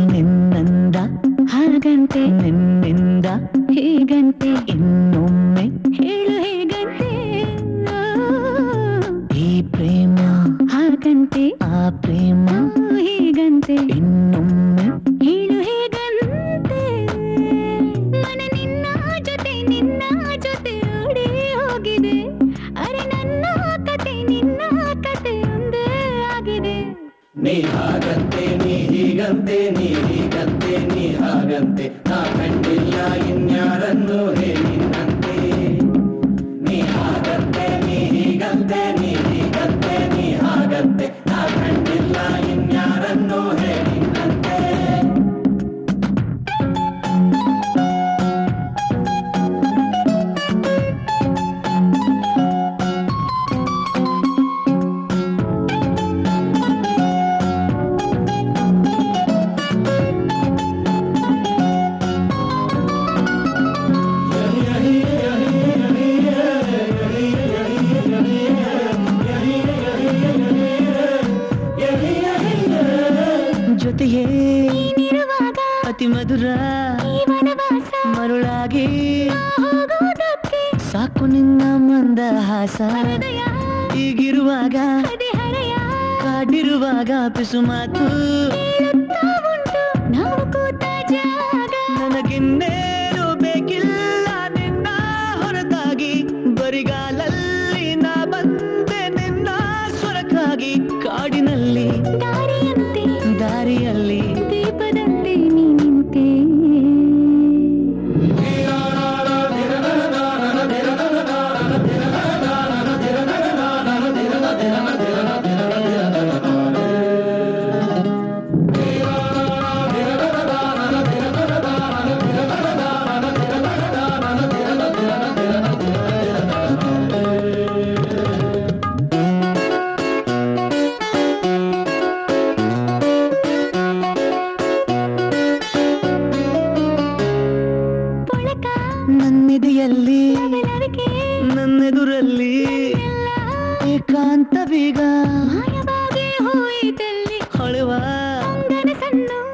ನಿನ್ನಂದ ಹಾಗಂತೆ ನಿನ್ನಿಂದ ಹೀಗಂತೆ ಇನ್ನೊಮ್ಮೆ ಹೇಳು ಹೇಗಂತೆ ಈ ಪ್ರೇಮ ಹಾಗಂತೆ ಆ ಪ್ರೇಮ ಹೀಗಂತೆ ಇನ್ನೊಮ್ಮೆ ಹೇಳು ಹೇಗಂತೆ ಮನ ನಿನ್ನ ಜೊತೆ ಓಡಿ ಹೋಗಿದೆ ಅರೆ ನನ್ನ ಕತೆ ನಿನ್ನ ಕತೆ ಒಂದೇ ಆಗಿದೆ ನೀ ಹಾಗಂತೆ ನೀ ಹೀಗಂತೆ ನೀ ಹೀಗಂತೆ ನೀ ಹಾಗಂತೆ ನಾ ಕಂಡಿಲ್ಲ ಇನ್ಯಾರನ್ನು ಹೇಳಿನಂತೆ ನೀ ಹಾಗಂತೆ ನೀ ಹೀಗಂತೆ ನೀ ಹೀಗಂತೆ ನೀ ಹಾಗಂತೆ ನಾ ಕಂಡಿಲ್ಲ ಇನ್ಯಾರನ್ನು ಹೇಳಿನಂತೆ ಜೊತೆಯೇ ನೀನಿರುವಾಗ ಅತಿ ಮಧುರ ವನವಾಸ ಮರುಳಾಗಿ ಹೋಗೋದಕ್ಕೆ ಸಾಕು ನಿನ್ನ ಮಂದಹಾಸ ಈಗಿರುವಾಗ ಕಾಡಿರುವಾಗ ಪಿಸು ಮಾತು ನಾವು ಕೂತ ಜಾಗ ನನಗಿನ್ನೇನು ಬೇಕಿಲ್ಲ ನಿನ್ನ ಹೊರತಾಗಿ ಬರಿಗಾಲಲ್ಲಿ ನಾ ಬಂದೆ ನಿನ್ನ ಸ್ವರಕ್ಕಾಗಿ ಕಾಡಿನಲ್ಲಿ ದಾರಿಯಲ್ಲಿ ದೀಪದಂತೆ ನೀ ನಿಂತೆ ನನ್ನೆದೆಯಲ್ಲಿ ನನ್ನೆದುರಲ್ಲಿ ಏಕಾಂತವೀಗ ಮಾಯವಾಗಿ ಹೋಯಿತಲ್ಲಿ ಹೊಳೆವ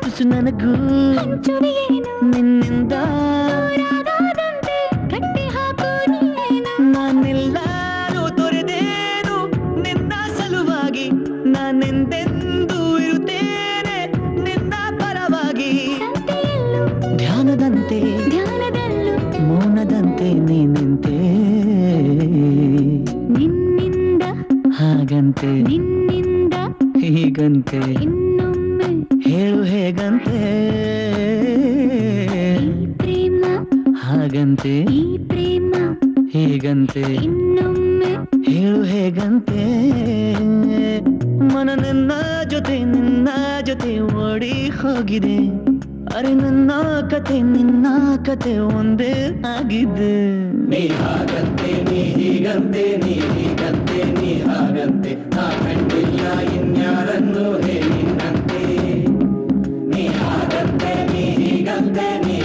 ತುಸು ನನಗೂ ನಿನ್ನಿಂದ ಕಟ್ಟಿ ಹಾಕು ನಾನೆಲ್ಲಾರು ತೊರೆದೇನು ನಿನ್ನ ಸಲುವಾಗಿ ನಾನೆಂದೆಂದು ಇರುತ್ತೇನೆ ನಿನ್ನ ಪರವಾಗಿ ಧ್ಯಾನದಂತೆ ಮೌನದಂತೆ ನೀನಿಂತೆ ನಿನ್ನಿಂದ ಹಾಗಂತೆ ನಿನ್ನಿಂದ ಹೀಗಂತೆ ಇನ್ನೊಮ್ಮೆ ಹೇಳು ಹೇಗಂತೆ ಪ್ರೇಮ ಹಾಗಂತೆ ಈ ಪ್ರೇಮ ಹೀಗಂತೆ ಇನ್ನೊಮ್ಮೆ ಹೇಳು ಹೇಗಂತೆ ಮನ ನಿನ್ನ ಜೊತೆ ಓಡಿ ಹೋಗಿದೆ ಅರೆ ನನ್ನ ಕತೆ ನಿನ್ನ ಕತೆ ಒಂದೇ ಆಗಿದೆ ನೀ ಹಾಗಂತೆ ನೀ ಹೀಗಂತೆ ನೀ ಹೀಗಂತೆ ನೀ ಹಾಗಂತೆ ನಾ ಕಂಡಿಲ್ಲ ಇನ್ಯಾರನ್ನು ಹೇಳಿನಂತೆ ನೀ ಹಾಗಂತೆ ನೀ ಹೀಗಂತೆ ನೀ